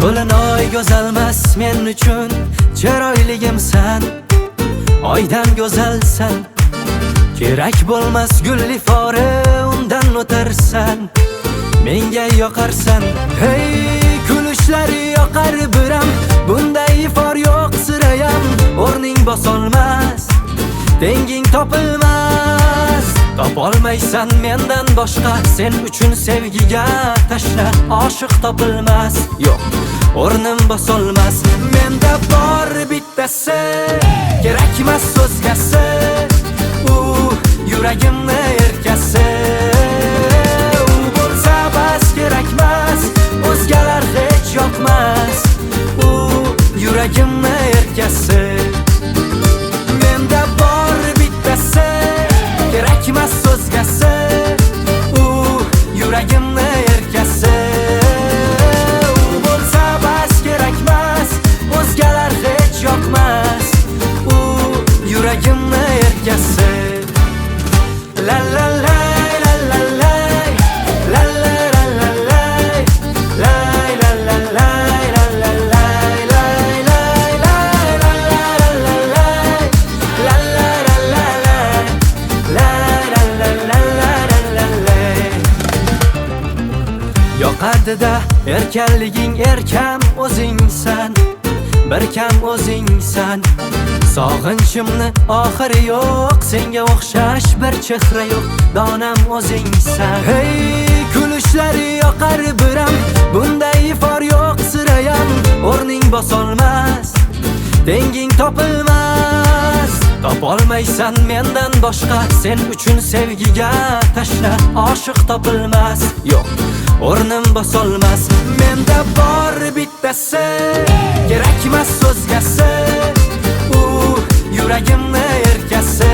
To'linoy go'zalmas men uchun chiroyligimsan, oydan go'zalsan. Kerak bo'lmas gulli fori undan o'tarsan, menga yoqarsan. Hey, kulishlari yoqar biram, bunday for yo'q sirayam. O'rning bosolmas, tenging topilmas. Topolmaysan mendan boshqa, sen uchun sevgiga tashla. Oshiq topilmas, yo'q, o'rnim bosolmas. Menda bor bittasi, kerakmas o'zgasi. U yuragimni erkasi. U bo'lsa bas, kerakmas o'zgalar hech yoqmas. U yuragimni erkasi. Menda bor bittasi, kerakmas o'zgasi. U yuragimni erkasi. U bo'lsa bas, kerakmas o'zgalar hech yoqmas. U yuragimni erkasi. La la la la la la la la la la la la la la la yoqadida erkanliging, erkam o'zingsan, bir kam o'zingsan. Sog'inchimni oxiri yo'q, senga o'xshash bir chehra yo'q, donam o'zingsan. Hey, kulishlari yoqar biram, bunday for yo'q sirayam. O'rning bosolmas, tenging topilmas. Topolmaysan mendan boshqa, sen uchun sevgiga tashla. Oshiq topilmas, yo'q, o'rnim bosolmas. Menda bor bittasi, kerakmas o'zgasi. U yuragimni erkasi.